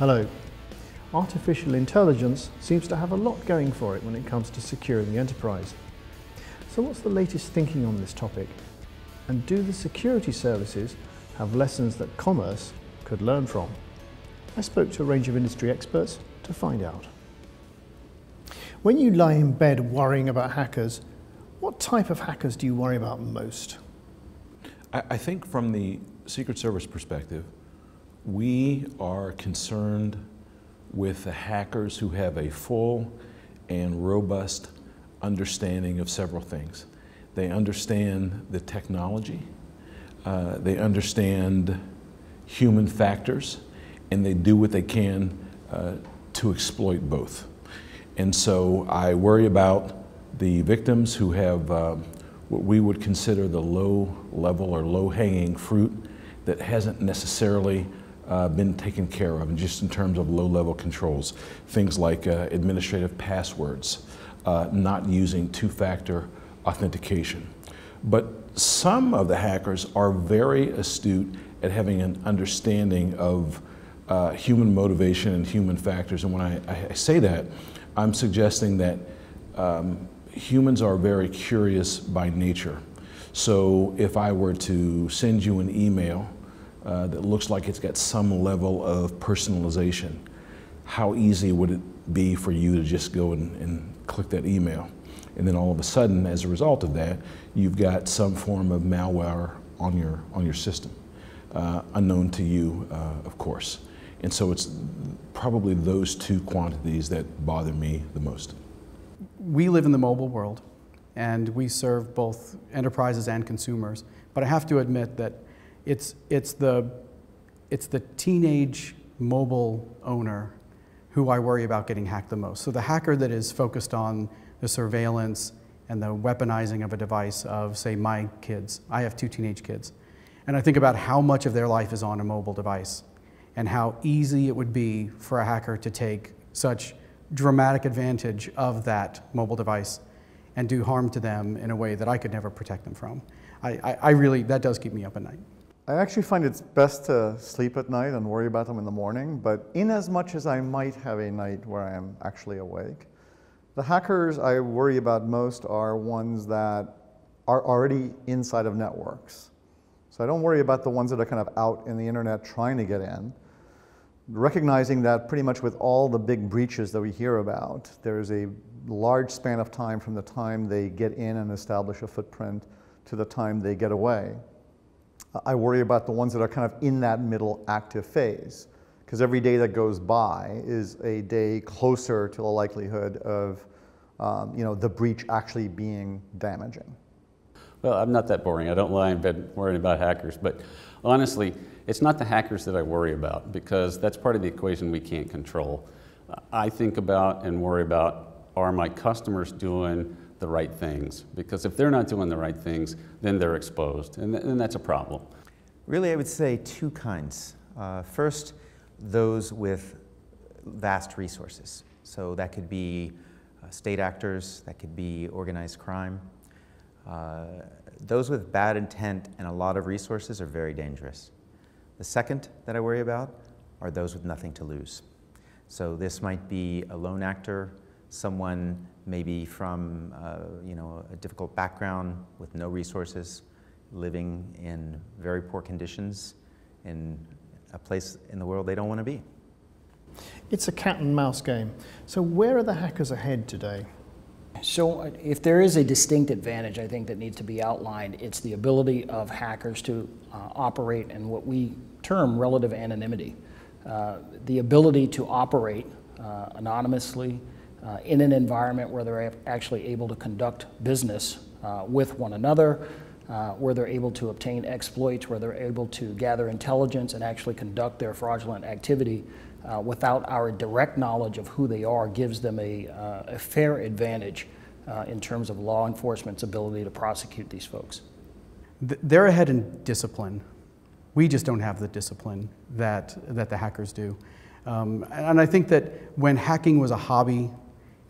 Hello. Artificial intelligence seems to have a lot going for it when it comes to securing the enterprise. So what's the latest thinking on this topic? And do the security services have lessons that commerce could learn from? I spoke to a range of industry experts to find out. When you lie in bed worrying about hackers, what type of hackers do you worry about most? I think from the Secret Service perspective, we are concerned with the hackers who have a full and robust understanding of several things. They understand the technology, they understand human factors, and they do what they can to exploit both. And so I worry about the victims who have what we would consider the low level or low hanging fruit that hasn't necessarily been taken care of, and just in terms of low level controls. Things like administrative passwords, not using two-factor authentication. But some of the hackers are very astute at having an understanding of human motivation and human factors. And when I say that, I'm suggesting that humans are very curious by nature. So if I were to send you an email that looks like it's got some level of personalization, how easy would it be for you to just go and click that email? And then all of a sudden, as a result of that, you've got some form of malware on your system, unknown to you, of course. And so it's probably those two quantities that bother me the most. We live in the mobile world, and we serve both enterprises and consumers. But I have to admit that it's the teenage mobile owner who I worry about getting hacked the most. So the hacker that is focused on the surveillance and the weaponizing of a device of, say, my kids. I have 2 teenage kids. And I think about how much of their life is on a mobile device and how easy it would be for a hacker to take such dramatic advantage of that mobile device and do harm to them in a way that I could never protect them from. I really, that does keep me up at night. I actually find it's best to sleep at night and worry about them in the morning, but in as much as I might have a night where I am actually awake, the hackers I worry about most are ones that are already inside of networks. So I don't worry about the ones that are kind of out in the internet trying to get in, recognizing that pretty much with all the big breaches that we hear about, there's a large span of time from the time they get in and establish a footprint to the time they get away. I worry about the ones that are kind of in that middle active phase, because every day that goes by is a day closer to the likelihood of the breach actually being damaging. Well, I'm not that boring. I don't lie in bed worrying about hackers, but honestly, it's not the hackers that I worry about, because that's part of the equation we can't control. I think about and worry about, are my customers doing the right things? Because if they're not doing the right things, then they're exposed, and that's a problem. Really, I would say 2 kinds. First, those with vast resources. So that could be state actors, that could be organized crime. Those with bad intent and a lot of resources are very dangerous. The second that I worry about are those with nothing to lose. So this might be a lone actor, someone maybe from a difficult background with no resources, living in very poor conditions in a place in the world they don't want to be. It's a cat and mouse game. So where are the hackers ahead today? So if there is a distinct advantage, I think, that needs to be outlined, it's the ability of hackers to operate in what we term relative anonymity. The ability to operate anonymously in an environment where they're actually able to conduct business with one another, where they're able to obtain exploits, where they're able to gather intelligence and actually conduct their fraudulent activity without our direct knowledge of who they are, gives them a fair advantage in terms of law enforcement's ability to prosecute these folks. They're ahead in discipline. We just don't have the discipline that the hackers do. And I think that when hacking was a hobby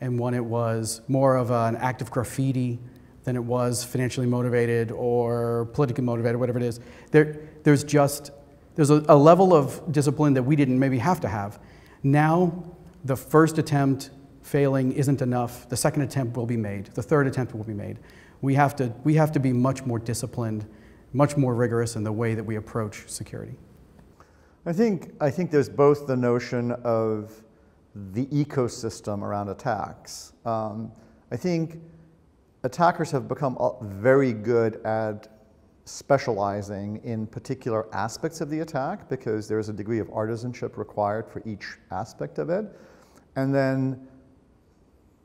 and when it was more of an act of graffiti than it was financially motivated or politically motivated, whatever it is, there's a level of discipline that we didn't maybe have to have. Now, the first attempt failing isn't enough. The second attempt will be made. The third attempt will be made. We have to be much more disciplined, much more rigorous in the way that we approach security. I think there's both the notion of the ecosystem around attacks. I think attackers have become very good at specializing in particular aspects of the attack because there's a degree of artisanship required for each aspect of it. And then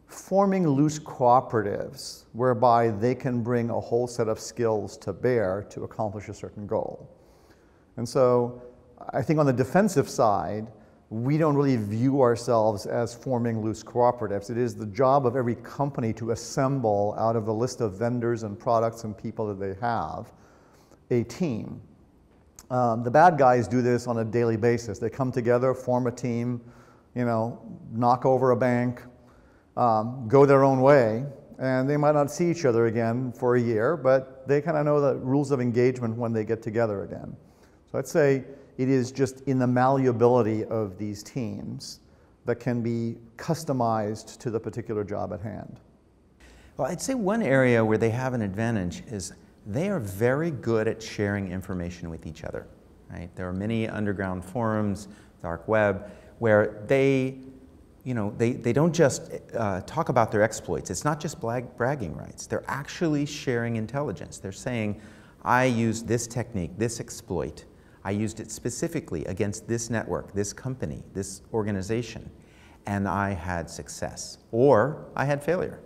forming loose cooperatives whereby they can bring a whole set of skills to bear to accomplish a certain goal. And so I think on the defensive side, we don't really view ourselves as forming loose cooperatives. It is the job of every company to assemble out of the list of vendors and products and people that they have a team. The bad guys do this on a daily basis. They come together, form a team, knock over a bank, go their own way, and they might not see each other again for a year, but they kind of know the rules of engagement when they get together again. So I'd say it is just in the malleability of these teams that can be customized to the particular job at hand. Well, I'd say one area where they have an advantage is they are very good at sharing information with each other. Right? There are many underground forums, dark web, where they don't just talk about their exploits. It's not just bragging rights. They're actually sharing intelligence. They're saying, I used this technique, this exploit. I used it specifically against this network, this company, this organization, and I had success, or I had failure.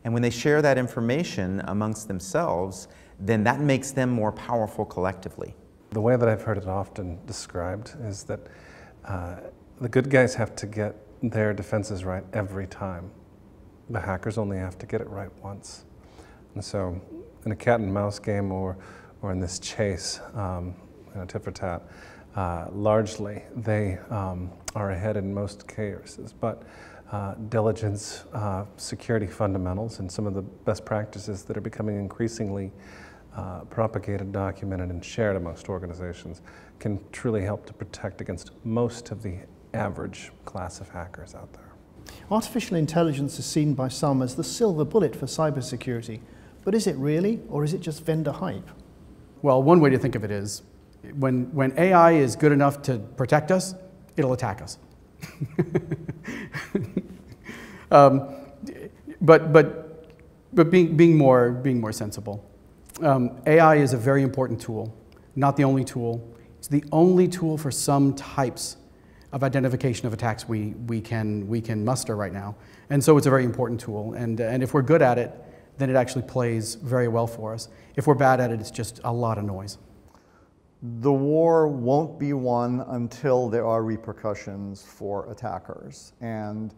And when they share that information amongst themselves, then that makes them more powerful collectively. The way that I've heard it often described is that the good guys have to get their defenses right every time. The hackers only have to get it right once. And so in a cat and mouse game or in this chase, tit for tat, largely they are ahead in most cases, but diligence, security fundamentals, and some of the best practices that are becoming increasingly propagated, documented, and shared amongst organizations can truly help to protect against most of the average class of hackers out there. Artificial intelligence is seen by some as the silver bullet for cybersecurity, but is it really, or is it just vendor hype? Well, one way to think of it is, when AI is good enough to protect us, it'll attack us. But being more sensible. AI is a very important tool, not the only tool. It's the only tool for some types of identification of attacks we can muster right now. And so it's a very important tool. And if we're good at it, then it actually plays very well for us. If we're bad at it, it's just a lot of noise. The war won't be won until there are repercussions for attackers. And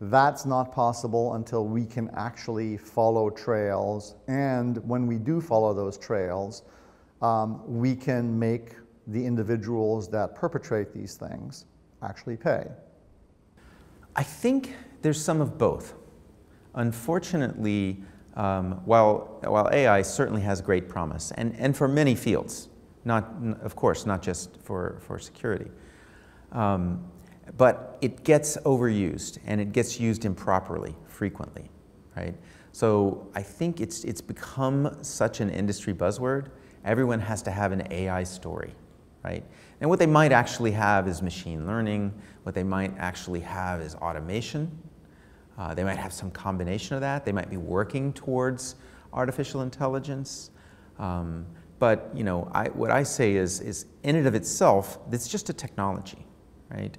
that's not possible until we can actually follow trails. And when we do follow those trails, we can make the individuals that perpetrate these things actually pay. I think there's some of both. Unfortunately, while AI certainly has great promise, and for many fields, of course, not just for security, but it gets overused and it gets used improperly frequently, right? So I think it's become such an industry buzzword. Everyone has to have an AI story, right? And what they might actually have is machine learning. What they might actually have is automation. They might have some combination of that. They might be working towards artificial intelligence. But what I say is in and of itself, it's just a technology, right?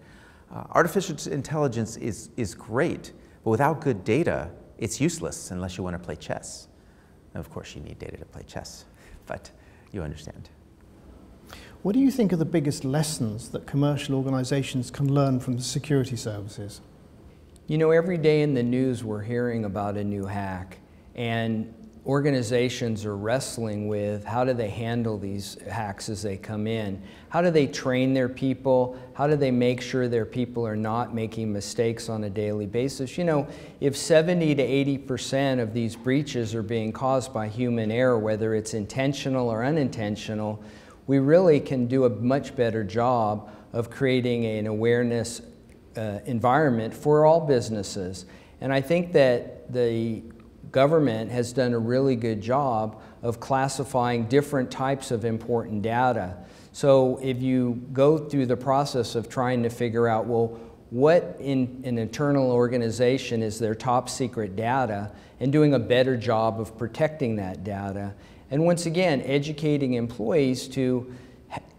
Artificial intelligence is great, but without good data, it's useless unless you want to play chess. And of course, you need data to play chess, but you understand. What do you think are the biggest lessons that commercial organizations can learn from the security services? Every day in the news we're hearing about a new hack, and organizations are wrestling with how do they handle these hacks as they come in. How do they train their people? How do they make sure their people are not making mistakes on a daily basis? If 70 to 80% of these breaches are being caused by human error, whether it's intentional or unintentional, we really can do a much better job of creating an awareness environment for all businesses. And I think that the government has done a really good job of classifying different types of important data. So if you go through the process of trying to figure out, well, what in an internal organization is their top secret data, and doing a better job of protecting that data. And once again, educating employees to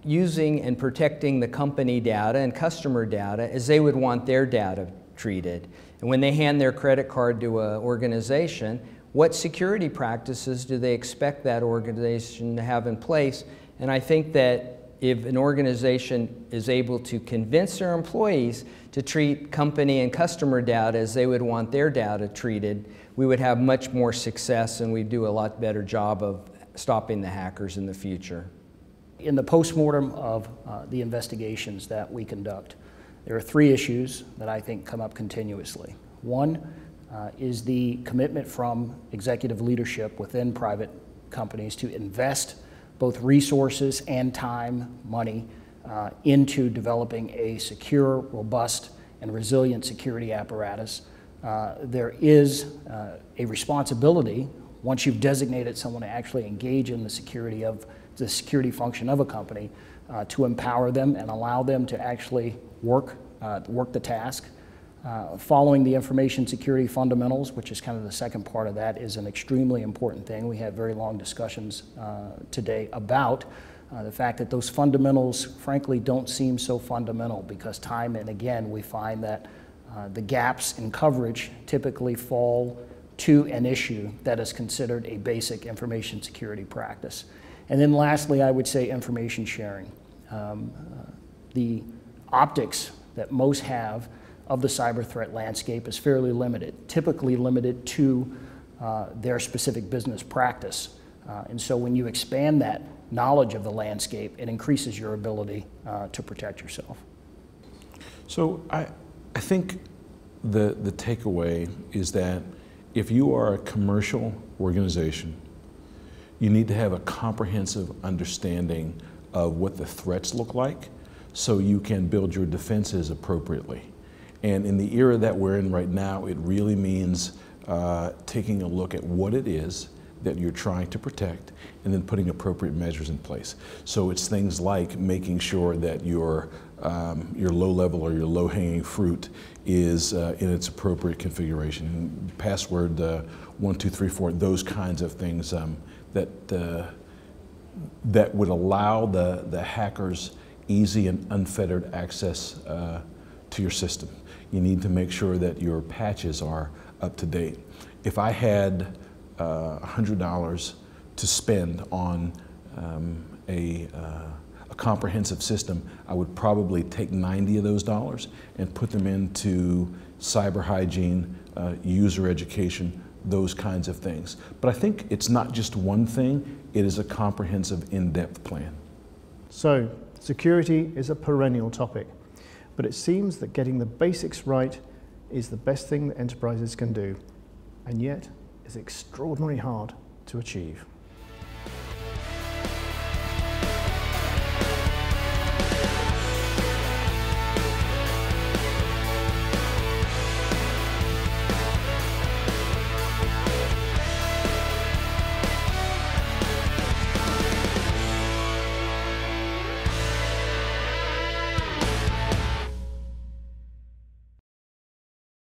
using and protecting the company data and customer data as they would want their data treated. And when they hand their credit card to an organization, what security practices do they expect that organization to have in place? And I think that if an organization is able to convince their employees to treat company and customer data as they would want their data treated, we would have much more success, and we'd do a lot better job of stopping the hackers in the future. In the postmortem of the investigations that we conduct, there are three issues that I think come up continuously. One is the commitment from executive leadership within private companies to invest both resources and time, money, into developing a secure, robust, and resilient security apparatus. There is a responsibility, once you've designated someone to actually engage in the security function of a company, to empower them and allow them to actually work the task. Following the information security fundamentals, which is kind of the second part of that, is an extremely important thing. We had very long discussions today about the fact that those fundamentals, frankly, don't seem so fundamental, because time and again we find that the gaps in coverage typically fall to an issue that is considered a basic information security practice. And then lastly, I would say information sharing. The optics that most have of the cyber threat landscape is fairly limited, typically limited to their specific business practice. And so when you expand that knowledge of the landscape, it increases your ability to protect yourself. So I think the takeaway is that if you are a commercial organization, you need to have a comprehensive understanding of what the threats look like so you can build your defenses appropriately. And in the era that we're in right now, it really means taking a look at what it is that you're trying to protect and then putting appropriate measures in place. So it's things like making sure that your low level or your low hanging fruit is in its appropriate configuration. Password 1234, those kinds of things that would allow the hackers easy and unfettered access to your system. You need to make sure that your patches are up to date. If I had $100 to spend on a comprehensive system, I would probably take 90 of those dollars and put them into cyber hygiene, user education, those kinds of things. But I think it's not just one thing, it is a comprehensive, in-depth plan. So, security is a perennial topic, but it seems that getting the basics right is the best thing that enterprises can do, and yet is extraordinarily hard to achieve.